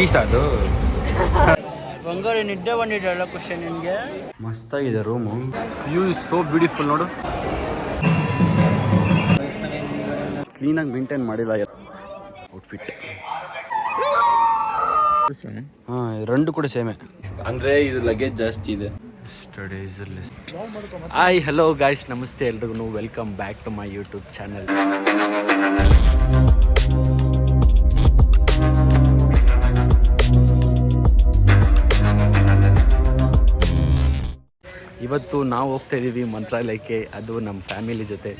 Piece ಅದು ಬಂಗಾರಿ ನಿದ್ದೆ ಬಂದಿದ್ದಲ್ಲ ಖುಷಿ ನಿನಗೆ. ಮಸ್ತಾಗಿದೆ room. View is so beautiful ನೋಡು. ಕ್ಲೀನಾಗಿ ಮೇಂಟೈನ್ ಮಾಡಿಲ್ಲ ಔಟ್ಫಿಟ್. ಹಾಂ ಎರಡು ಕೂಡ ಸೇಮೆ. ಅಂದರೆ ಇದು ಲಗೇಜ್ ಜಾಸ್ತಿ ಇದೆ. ಹಾಯ್ ಹಲೋ ಗಾಯ್ಸ್, ನಮಸ್ತೆ ಎಲ್ರಿಗೂ. Welcome back to my YouTube channel. ಇವತ್ತು ನಾವು ಹೋಗ್ತಾ ಇದ್ದೀವಿ ಮಂತ್ರಾಲಯಕ್ಕೆ, ಅದು ನಮ್ಮ ಫ್ಯಾಮಿಲಿ ಜೊತೆ.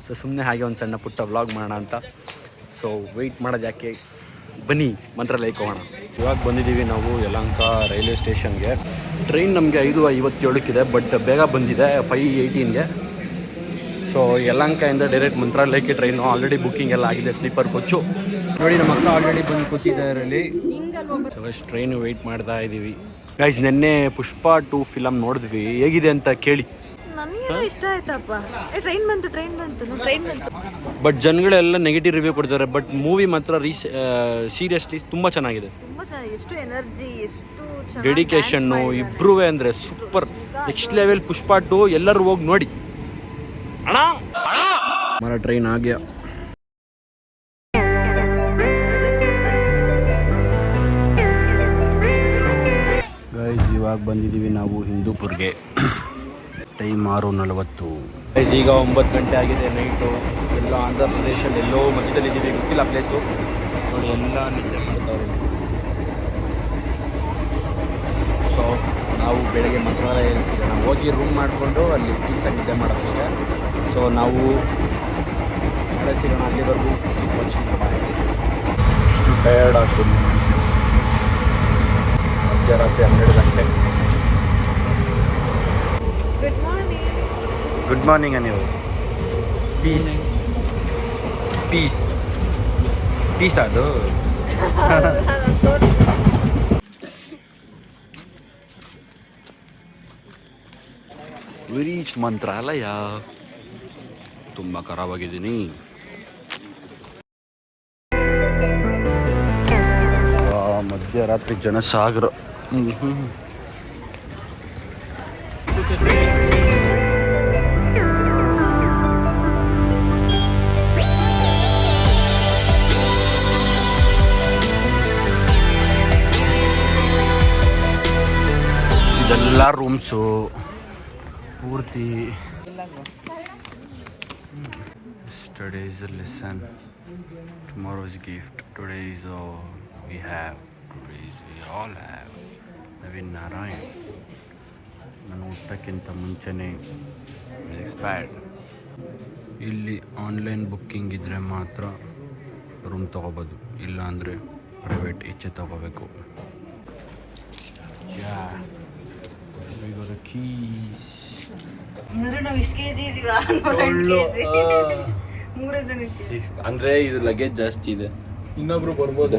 ಸೊ ಸುಮ್ಮನೆ ಹಾಗೆ ಒಂದು ಸಣ್ಣ ಪುಟ್ಟ ವ್ಲಾಗ್ ಮಾಡೋಣ ಅಂತ. ಸೊ ವೆಯ್ಟ್ ಮಾಡೋದು ಯಾಕೆ, ಬನ್ನಿ ಮಂತ್ರಾಲಯಕ್ಕೆ ಹೋಗೋಣ. ಇವಾಗ ಬಂದಿದ್ದೀವಿ ನಾವು ಯಲಹಂಕ ರೈಲ್ವೆ ಸ್ಟೇಷನ್ಗೆ. ಟ್ರೈನ್ ನಮಗೆ 5:57 ಬಟ್ ಬೇಗ ಬಂದಿದೆ 5:18ಗೆ. ಸೊ ಯಲಹಂಕದಿಂದ ಡೈರೆಕ್ಟ್ ಮಂತ್ರಾಲಯಕ್ಕೆ ಟ್ರೈನು. ಆಲ್ರೆಡಿ ಬುಕ್ಕಿಂಗ್ ಎಲ್ಲ ಆಗಿದೆ, ಸ್ಲೀಪರ್ ಕೋಚು. ನೋಡಿ ನಮ್ಮ ಅಕ್ಕ ಆಲ್ರೆಡಿ ಬಂದು ಕೂತಿದ್ದಾರೆ ಅಲ್ಲಿ. ಟ್ರೈನು ವೆಯ್ಟ್ ಮಾಡ್ತಾ ಇದ್ದೀವಿ ಗೈಸ್. ನಿನ್ನೆ ಪುಷ್ಪ 2 ಫಿಲಮ್ ನೋಡಿದ್ವಿ, ಹೇಗಿದೆ ಅಂತ ಕೇಳಿ. ನನಗೆ ಇಷ್ಟ ಆಯ್ತಪ್ಪ. ಟ್ರೈನ್ ಬಂತು. ಬಟ್ ಜನಗಳೆಲ್ಲ ನೆಗೆಟಿವ್ ರಿವ್ಯೂ ಕೊಡ್ತಾರೆ, ಬಟ್ ಮೂವಿ ಮಾತ್ರ ಸೀರಿಯಸ್ಲಿ ತುಂಬ ಚೆನ್ನಾಗಿದೆ. ಎಷ್ಟು ಎನರ್ಜಿ, ಎಷ್ಟು ಡೆಡಿಕೇಶನ್ನು ಇಬ್ರೂ ಅಂದರೆ ಸೂಪರ್ ನೆಕ್ಸ್ಟ್ ಲೆವೆಲ್. ಪುಷ್ಪ 2 ಎಲ್ಲರೂ ಹೋಗಿ ನೋಡಿ ಅಣ್ಣ. ಮರ ಟ್ರೈನ್ ಆಗ್ಯ. ಗೈಸ್ ಇವಾಗ ಬಂದಿದ್ದೀವಿ ನಾವು ಹಿಂದೂಪುರ್ಗೆ. ಟೈಮ್ 6:40. ಗೈಸ್ ಈಗ 9 ಗಂಟೆ ಆಗಿದೆ ನೈಟು. ಎಲ್ಲ ಆಂಧ್ರ ಪ್ರದೇಶಲ್ಲಿ ಎಲ್ಲೋ ಮಧ್ಯದಲ್ಲಿದ್ದೀವಿ, ಗೊತ್ತಿಲ್ಲ ಪ್ಲೇಸು. ನೋಡಿ ಎಲ್ಲ ನಿದ್ದೆ ಮಾಡ್ತಾವ್ರೆ. ಸೊ ನಾವು ಬೆಳಗ್ಗೆ ಮಂತ್ರಾಲಯದಲ್ಲಿ ಸಿಗೋಣ. ಹೋಗಿ ರೂಮ್ ಮಾಡಿಕೊಂಡು ಅಲ್ಲಿ ಪೀಸಾಗಿ ನಿದ್ದೆ ಮಾಡೋದಷ್ಟೇ. ಸೊ ನಾವು ನಾಳೆ ಸಿಗೋಣ. ಅಲ್ಲಿವರೆಗೂ ಇಷ್ಟು ಟಯರ್ಡ್ ಆಗ್ತದೆ. ಮಧ್ಯರಾತ್ರಿ 12 ಗಂಟೆ. ಗುಡ್ ಮಾರ್ನಿಂಗ್ ನೀವು. ಪೀಸ್ ಅದು ವಿರೀಚ್ ಮಂತ್ರಾಲಯ. ತುಂಬ ಖರಾಬಾಗಿದ್ದೀನಿ. ಮಧ್ಯರಾತ್ರಿ ಜನಸಾಗರ. ಇದೆಲ್ಲ ರೂಮ್ಸು ಪೂರ್ತಿ. Today is a lesson, tomorrow is gift. Today is we have, today is we all have. Naveen Narayan. ನಾನು ಹುಟ್ಟಕ್ಕಿಂತ ಮುಂಚೆನೇ ಎಕ್ಸ್ಪೈರ್ಡ್. ಇಲ್ಲಿ ಆನ್ಲೈನ್ ಬುಕ್ಕಿಂಗ್ ಇದ್ದರೆ ಮಾತ್ರ ರೂಮ್ ತೊಗೋಬೋದು, ಇಲ್ಲ ಅಂದರೆ ಪ್ರೈವೇಟ್ ಈಚೆ ತೊಗೋಬೇಕು. ಅಂದ್ರೆ ಇದು ಲಗೇಜ್ ಜಾಸ್ತಿ ಇದೆ, ಇನ್ನೊಬ್ರು ಬರ್ಬೋದು.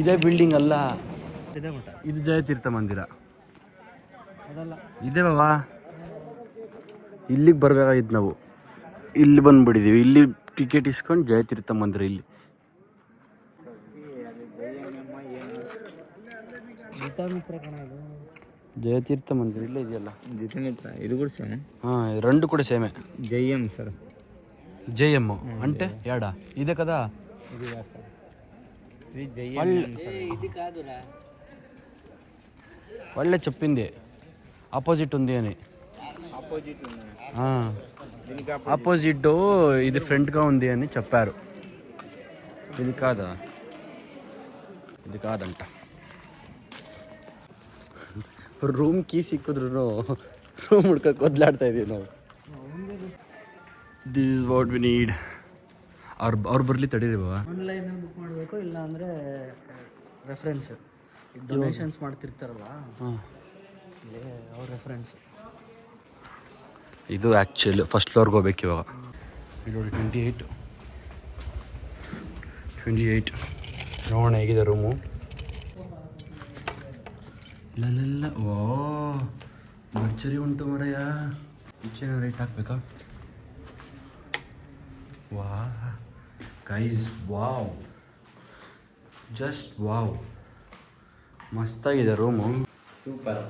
ಇದೇ ಬಿಲ್ಡಿಂಗ್ ಅಲ್ಲ, ಇದು ಜಯತೀರ್ಥ ಮಂದಿರ ಇದೆ ಬಾಬಾ. ಇಲ್ಲಿಗೆ ಬರ್ಬೇಕಾಗಿತ್ತು ನಾವು, ಇಲ್ಲಿ ಬಂದ್ಬಿಟ್ಟಿದ್ದೀವಿ. ಇಲ್ಲಿ ಟಿಕೆಟ್ ಇಸ್ಕೊಂಡು ಜಯತೀರ್ಥ ಮಂದಿರ. ಇಲ್ಲಿ ಜಯತೀರ್ಥ ಮಂದಿರ ಇಲ್ಲೇ ಇದೆಯಲ್ಲ. ಇದು ಕೂಡ ಸೇಮ್. ಹಾಂ, రెండు ಕೂಡ ಸೇಮೆ. జయం సార్. జయం అంటే యాడా ఇదే కదా. ఇది కాదు సార్, ఇది జయం. ఇది కాదురా, వాళ్ళే చెప్పింది ఆపోజిట్ ఉంది అని. ఆపోజిట్ ఉంది. ఆపోజిట్ ఇది ఫ్రంట్గా ఉంది అని చెప్పారు. ఇది కాదా? ఇది కాదంట. ರೂಮ್ ಕೀ ಸಿಕ್ಕಿದ್ರು ರೂಮ್ ಹುಡ್ಕಕ್ಕೆ ಒದ್ಲಾಡ್ತಾ ಇದೀವಿ ನಾವು. This is what we need. ಅವ್ರು ಬರಲಿ ತಡೀರಿ ಬಾಬಾ. ಆನ್ಲೈನಲ್ಲಿ ಬುಕ್ ಮಾಡಬೇಕು, ಇಲ್ಲ ಅಂದರೆ ರೆಫರೆನ್ಸ್ ಡೊನೇಷನ್ಸ್ ಮಾಡ್ತಿರ್ತಾರಲ್ಲ, ಅವ್ರ ರೆಫರೆನ್ಸ್. ಇದು ಆ್ಯಕ್ಚುಲಿ ಫಸ್ಟ್ ಫ್ಲೋರ್ಗೆ ಹೋಗ್ಬೇಕು ಇವಾಗ. ನೋಡಿ 28 ನೋಡೋಣ ಹೇಗಿದೆ ರೂಮು. ಇಲ್ಲ ಓ ಭರ್ಜರಿ ಉಂಟು ಮರಯ್ಯ. ಈಚೆನ ರೈಟ್ ಹಾಕ್ಬೇಕಾ? ವಾ ಗೈಸ್, ವಾವ್, ಜಸ್ಟ್ ವಾವ್, ಮಸ್ತಾಗಿದೆ ರೂಮು, ಸೂಪರ್.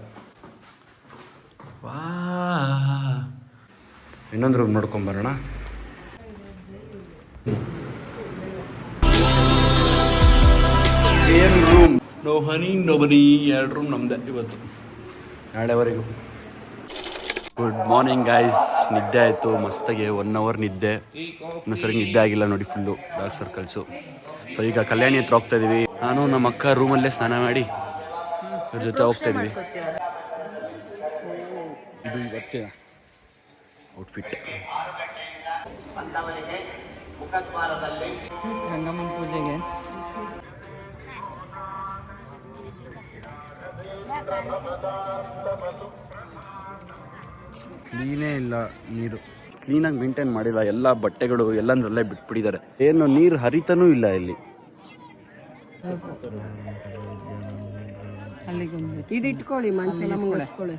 ವಾ, ಇನ್ನೊಂದು ರೂಮ್ ನೋಡ್ಕೊಂಬರೋಣ. Same room, no honey no bunny, 2 room ನಮ್ಮದೇ ಇವತ್ತು, ನಾಳೆವರೆಗೂ. ಗುಡ್ ಮಾರ್ನಿಂಗ್ ಗೈಸ್, ನಿದ್ದೆ ಆಯಿತು ಮಸ್ತಾಗೆ, 1 ಅವರ್ ನಿದ್ದೆ. ಇನ್ನೂ ಸರಿ ನಿದ್ದೆ ಆಗಿಲ್ಲ ನೋಡಿ, ಫುಲ್ಲು ಡಾರ್ಕ್ ಸರ್ಕಲ್ಸು. ಸೊ ಈಗ ಕಲ್ಯಾಣಿ ಹತ್ರ ಹೋಗ್ತಾ ಇದೀವಿ. ನಾನು ನಮ್ಮ ಅಕ್ಕ ರೂಮಲ್ಲೇ ಸ್ನಾನ ಮಾಡಿ ಅವ್ರ ಜೊತೆ ಹೋಗ್ತಾ ಇದೀವಿ. ಇದು ಇವತ್ತಿನ ಔಟ್ಫಿಟ್. ರಂಗಮ್ಮನ ಪೂಜೆಗೆ ಕ್ಲೀನೇ ಇಲ್ಲ, ನೀರು ಕ್ಲೀನಾಗಿ ಮೇಂಟೈನ್ ಮಾಡಿಲ್ಲ. ಎಲ್ಲ ಬಟ್ಟೆಗಳು ಎಲ್ಲಂದ್ರಲ್ಲೇ ಬಿಟ್ಬಿಟ್ಟಿದ್ದಾರೆ. ಏನು ನೀರು ಹರಿತಾನೂ ಇಲ್ಲ ಇಲ್ಲಿ. ಇದು ಇಟ್ಕೊಳ್ಳಿ, ಮಂಚ ನಮ್ಗೆ ಹಚ್ಕೊಳ್ಳಿ,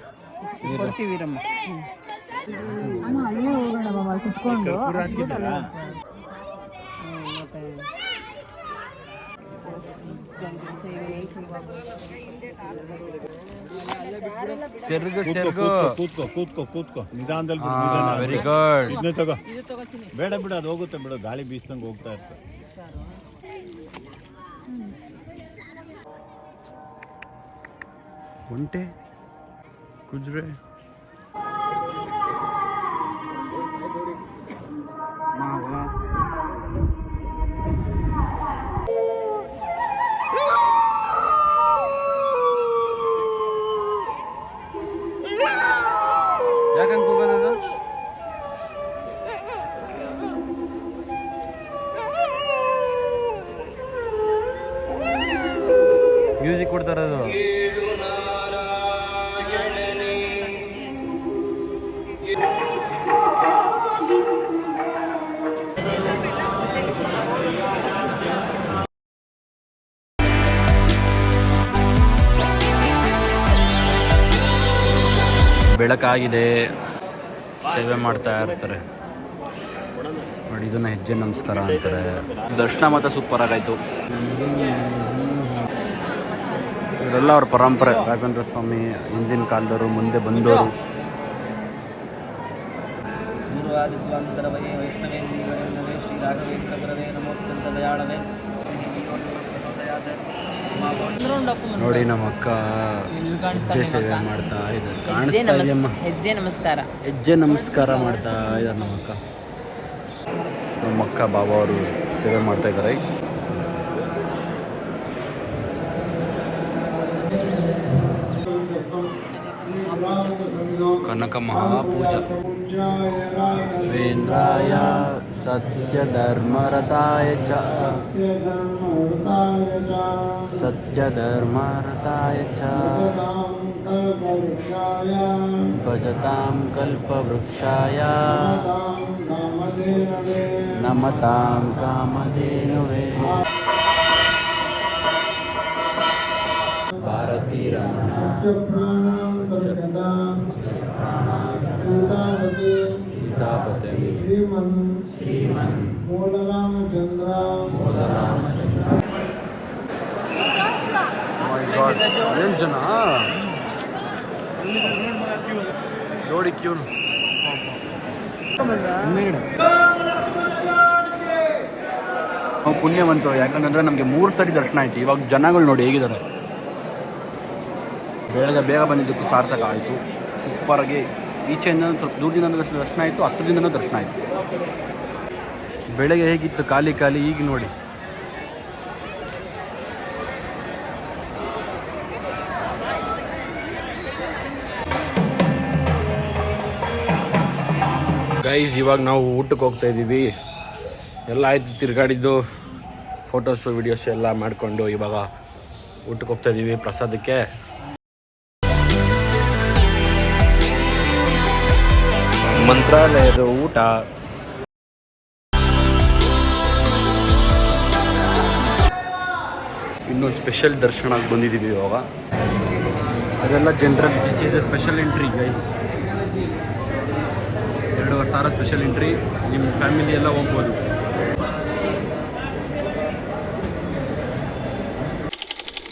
ಕೊಡ್ತೀವಿರಮ್ಮ. ಸೆರ್ಗು ಕೂತ್ಕೋ ನಿಧಾನದಲ್ಲಿ. Very good. ಇದನ್ನೇ ತಗೋ, ಬೇಡ ಬಿಡು, ಅದು ಹೋಗುತ್ತೆ ಬಿಡು, ಗಾಳಿ ಬೀಸ್ದಂಗೆ ಹೋಗ್ತಾ ಇರ್ತದೆ. ಒಂಟೆ, ಕುದುರೆ, ಮಾವ, ಯಾಕಂತ ಹೋಗೋದದು? ಮ್ಯೂಸಿಕ್ ಕೊಡ್ತಾರದು. ಬೆಳಕಾಗಿದೆ, ಸೇವೆ ಮಾಡ್ತಾ ಇರ್ತಾರೆ ನೋಡಿ. ಇದನ್ನ ಹೆಜ್ಜೆ ನಮಸ್ಕಾರ ಅಂತಾರೆ. ದರ್ಶನ ಮಾತ್ರ ಸೂಪರ್ ಆಗಾಯ್ತು. ಇವರೆಲ್ಲ ಅವ್ರ ಪರಂಪರೆ, ರಾಘವೇಂದ್ರ ಸ್ವಾಮಿ ಹಿಂದಿನ ಕಾಲದವರು, ಮುಂದೆ ಬಂದವರು. ಗುರುವಾದಿತ್ವಾಂತರವೇ ವೈಷ್ಣವೇಂದ್ರೀವರೆಲ್ಲವೇ ಶ್ರೀ ರಾಘವೇಂದ್ರ ಗುರವೇ ನಮೋತ್ಯಂತ ದಯಾಳವೇ. ನೋಡಿ ನಮ್ಮ ಅಕ್ಕ ಹೆಜ್ಜೆ ಸೇವೆ ಮಾಡ್ತಾ ಇದ್ದಾರೆ, ಕಾಣಿಸ್ತಾ ಇದೆಯಮ್ಮ. ಹೆಜ್ಜೆ ನಮಸ್ಕಾರ ಮಾಡ್ತಾ ಇದ್ದಾರೆ ನಮ್ಮ ಅಕ್ಕ ಬಾಬಾ ಅವರು ಸೇವೆ ಮಾಡ್ತಾ ಇದ್ದಾರೆ. ಕನಕ ಮಹಾಪೂಜಾ. ವೇಂದ್ರಾಯ ಸತ್ಯಧರ್ಮರತಾಯ ಚ ಸತ್ಯಧರ್ಮರತಾಯ ಚ ಭಜತಾಂ ಕಲ್ಪವೃಕ್ಷಾಯ ನಮತಾಂ ಕಾಮಧೇನವೇ. ಭಾರತೀ ರಮಣ ಸೀತಾಪತೆ ಶ್ರೀಮನ್ ಮೂಲರಾಮಚಂದ್ರ. ಏನು ಜನ ನೋಡಿ, ಕ್ಯೂನು ನಾವು ಪುಣ್ಯವಂತು. ಯಾಕಂತಂದ್ರೆ ನಮಗೆ 3 ಸರಿ ದರ್ಶನ ಆಯ್ತು. ಇವಾಗ ಜನಗಳು ನೋಡಿ ಹೇಗಿದ್ದಾರೆ. ಬೇಗ ಬಂದಿದ್ದಕ್ಕೂ ಸಾರ್ಥಕ ಆಯಿತು. ಸೂಪರಾಗಿ ಈಚೆಯಿಂದ ಸ್ವಲ್ಪ ದೂರದಿಂದ ದರ್ಶನ ಆಯಿತು, ಹತ್ತಿರದಿಂದನೂ ದರ್ಶನ ಆಯಿತು. ಬೆಳಗ್ಗೆ ಹೇಗಿತ್ತು ಖಾಲಿ, ಈಗ ನೋಡಿ. ಗೈಸ್, ಇವಾಗ ನಾವು ಊಟಕ್ಕೆ ಹೋಗ್ತಾ ಇದ್ದೀವಿ. ಎಲ್ಲ ಆಯಿತು, ತಿರುಗಾಡಿದ್ದು, ಫೋಟೋಸು ವಿಡಿಯೋಸು ಎಲ್ಲ ಮಾಡಿಕೊಂಡು ಇವಾಗ ಊಟಕ್ಕೆ ಹೋಗ್ತಾ ಇದ್ದೀವಿ ಪ್ರಸಾದಕ್ಕೆ. ಮಂತ್ರಾಲಯದ ಊಟ. ಇನ್ನೊಂದು ಸ್ಪೆಷಲ್ ದರ್ಶನಕ್ಕೆ ಬಂದಿದ್ದೀವಿ ಇವಾಗ. ಅದೆಲ್ಲ general. This is A special entry guys. 2,500 special entry. ನಿಮ್ಮ ಫ್ಯಾಮಿಲಿ ಎಲ್ಲ ಹೋಗ್ಬೋದು.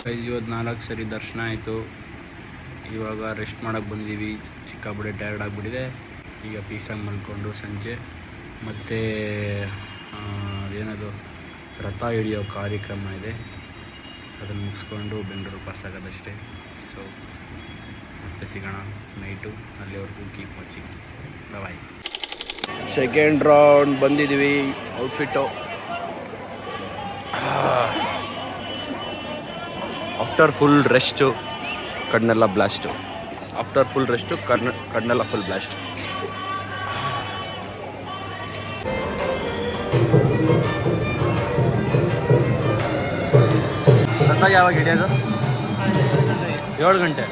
ಗೈಸ್ ಇವತ್ತು 4 ಸರಿ ದರ್ಶನ ಆಯಿತು. ಇವಾಗ ರೆಸ್ಟ್ ಮಾಡೋಕ್ಕೆ ಬಂದಿದ್ದೀವಿ. ಸಿಕ್ಕಾಬಿಟ್ಟೆ ಟಯರ್ಡ್ ಆಗಿಬಿಟ್ಟಿದೆ. ಈಗ ಪೀಸಾಗಿ ಮಲ್ಕೊಂಡು ಸಂಜೆ ಮತ್ತು ಏನದು ರಥ ಹಿಡಿಯೋ ಕಾರ್ಯಕ್ರಮ ಇದೆ, ಅದನ್ನು ಮುಗಿಸ್ಕೊಂಡು ಬೆಂಗಳೂರು ಪಾಸ್ ಆಗೋದಷ್ಟೇ. ಸೊ ಮತ್ತೆ ಸಿಗೋಣ ನೈಟು. ಅಲ್ಲಿವರೆಗೂ keep watching. Bye. Second round ಬಂದಿದ್ದೀವಿ. ಔಟ್ಫಿಟ್ಟು ಆಫ್ಟರ್ ಫುಲ್ ರೆಸ್ಟು ಕಣ್ಣೆಲ್ಲ ಬ್ಲಾಸ್ಟು. ಆಫ್ಟರ್ ಫುಲ್ ರೆಸ್ಟು ಕಣ್ಣೆಲ್ಲ ಫುಲ್ ಬ್ಲಾಸ್ಟ್. ರಥ ಯಾವಾಗ ಹಿಡಿಯೋದು? 7 ಗಂಟೆ.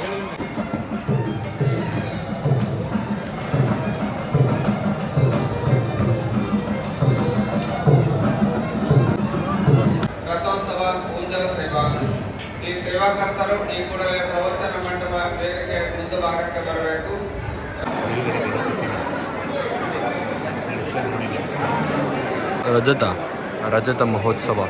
ರಥೋತ್ಸವ ಊಂಜಲ ಸೇವಾ. ಈ ಸೇವಾಕರ್ತರು ಈ ಕೂಡಲೇ ಪ್ರವಚನ ಮಂಟಪ ವೇದಿಕೆ ಮುಂದೆ ಭಾಗಕ್ಕೆ ಬರಬೇಕು. ರಜತ ಮಹೋತ್ಸವ.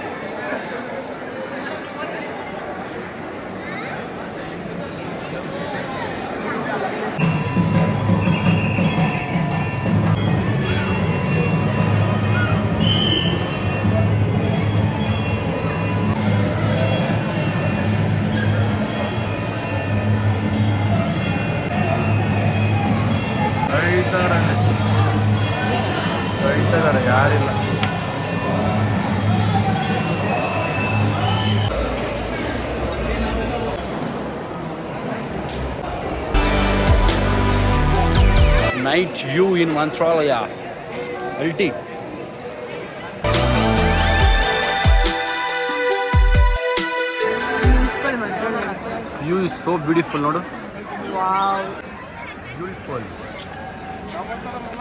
ಯಾರಿಲ್ಲ. Night view in Mantralaya. ಅಲ್ಟಿ. View is so beautiful. ನೋಡು, ಬ್ಯೂಟಿಫುಲ್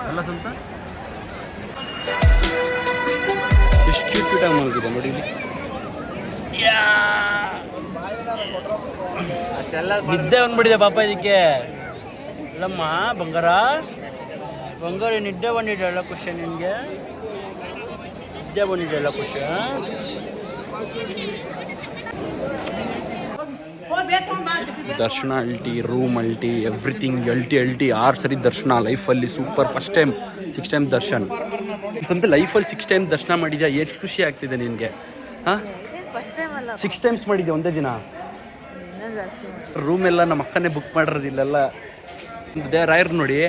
ಅಲ್ಲ ಸ್ವಂತ. ಎಷ್ಟು ಕ್ಯೂಟಾಗಿ ಮಲಗಿದೆ ನೋಡಿ ಇಲ್ಲಿ. ನಿದ್ದೆ ಬಂದ್ಬಿಟ್ಟಿದೆ ಪಾಪ ಇದಕ್ಕೆ. ಅಲ್ಲಮ್ಮ ಬಂಗಾರ ನಿದ್ದೆ ಬಂದಿದೆ ಎಲ್ಲ ಖುಷಿ. ನಿನಗೆ ನಿದ್ದೆ ಬಂದಿದೆ ಎಲ್ಲ ಖುಷಿ. ದರ್ಶನ ಅಲ್ಟಿ, ರೂಮ್ ಅಲ್ಟಿ, ಎವ್ರಿಥಿಂಗ್ ಅಲ್ಟಿ. 6 ಸರಿ ದರ್ಶನ ಲೈಫಲ್ಲಿ. Super. First time 6 time Darshan. ಸ್ವಂತ ಲೈಫಲ್ಲಿ 6 ಟೈಮ್ ದರ್ಶನ ಮಾಡಿದ್ಯಾ? ಎಷ್ಟು ಖುಷಿ ಆಗ್ತಿದೆ ನಿನಗೆ? ಹಾಂ, 6 ಟೈಮ್ಸ್ ಮಾಡಿದ್ಯಾ ಒಂದೇ ದಿನ? ರೂಮ್ ಎಲ್ಲ ನಮ್ಮ ಅಕ್ಕನೇ ಬುಕ್ ಮಾಡಿರೋದಿಲ್ಲೆಲ್ಲ. ರಾಯರ್ ನೋಡಿ,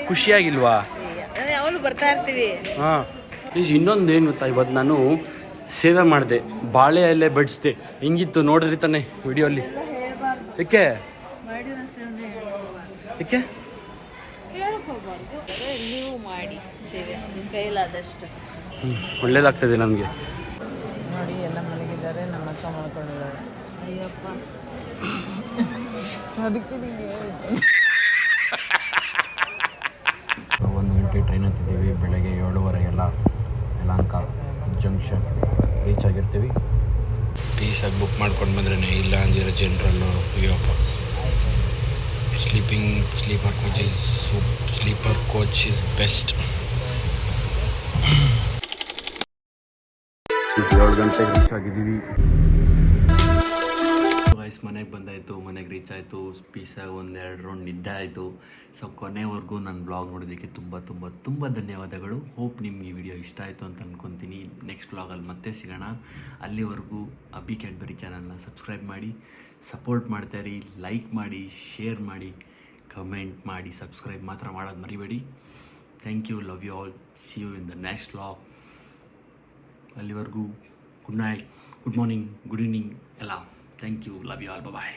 ಖುಷಿಯಾಗಿಲ್ವಾ? ಯಾವಾಗಲೂ ಬರ್ತಾ ಇರ್ತೀವಿ. ಹಾಂ. ಇನ್ನೊಂದು ಏನು ಗೊತ್ತಾ, ಇವತ್ತು ನಾನು ಸೇವೆ ಮಾಡಿದೆ. ಬಾಳೆ ಎಲೆ ಬಡಿಸ್ದೆ. ಹೆಂಗಿತ್ತು ನೋಡಿದ್ರಿ ತಾನೆ ವಿಡಿಯೋಲ್ಲಿ. ಏಕೆ ಏಕೆ ನೀವು ಮಾಡಿ ಸೇವೆ ನಿಮ್ಮ ಕೈಲಾದಷ್ಟು. ಒಳ್ಳೇದಾಗ್ತದೆ ನನಗೆ. ನೋಡಿ ಎಲ್ಲ ಮಲಗಿದ್ದಾರೆ, ನಮ್ಮ ಅಕ್ಕ ಮಾಡ್ಕೊಂಡಿದ್ದಾರೆ. ಅಯ್ಯಪ್ಪ, ಅದಕ್ಕೆ ನಿಮಗೆ 1 ಗಂಟೆ ಟ್ರೈನ್ ಹತ್ತಿದ್ದೀವಿ. ಬೆಳಗ್ಗೆ 7:15 ಯಲಹಂಕ ಜಂಕ್ಷನ್ ರೀಚ್ ಆಗಿರ್ತೀವಿ. ಪೀಸಾಗಿ ಬುಕ್ ಮಾಡ್ಕೊಂಡು ಬಂದ್ರೇ, ಇಲ್ಲ ಅಂದಿರೋ ಜನರಲ್ಲು. ಅಯ್ಯಪ್ಪ, ಸ್ಲೀಪರ್ ಕೋಚ್ ಇಸ್ ಬೆಸ್ಟ್. 7 ಗಂಟೆಗೆ ರೀಚ್ ಆಗಿದ್ದೀವಿ. ವಯಸ್ಸು ಮನೆಗೆ ಬಂದಾಯಿತು. ಮನೆಗೆ ರೀಚ್ ಆಯಿತು. ಪೀಸಾಗಿ 1-2 ರೌಂಡ್ ನಿದ್ದೆ ಆಯಿತು. ಸೊ ಕೊನೆವರೆಗೂ ನನ್ನ ಬ್ಲಾಗ್ ನೋಡೋದಕ್ಕೆ ತುಂಬ ತುಂಬ ತುಂಬ ಧನ್ಯವಾದಗಳು. ಹೋಪ್ ನಿಮ್ಗೆ ಈ ವಿಡಿಯೋ ಇಷ್ಟ ಆಯಿತು ಅಂತ ಅಂದ್ಕೊತೀನಿ. ನೆಕ್ಸ್ಟ್ ಬ್ಲಾಗಲ್ಲಿ ಮತ್ತೆ ಸಿಗೋಣ. ಅಲ್ಲಿವರೆಗೂ ಅಬ್ಬಿ ಕ್ಯಾಡ್ಬರಿ ಚಾನಲ್ನ ಸಬ್ಸ್ಕ್ರೈಬ್ ಮಾಡಿ, ಸಪೋರ್ಟ್ ಮಾಡ್ತಾಯಿರಿ. ಲೈಕ್ ಮಾಡಿ, ಶೇರ್ ಮಾಡಿ, ಕಮೆಂಟ್ ಮಾಡಿ. ಸಬ್ಸ್ಕ್ರೈಬ್ ಮಾತ್ರ ಮಾಡೋದು ಮರಿಬೇಡಿ. Thank you. Love you all. See you in the next vlog. ಅಲ್ಲಿವರೆಗೂ good night, good morning, good evening ಎಲ್ಲ. Thank you. Love you all. Bye.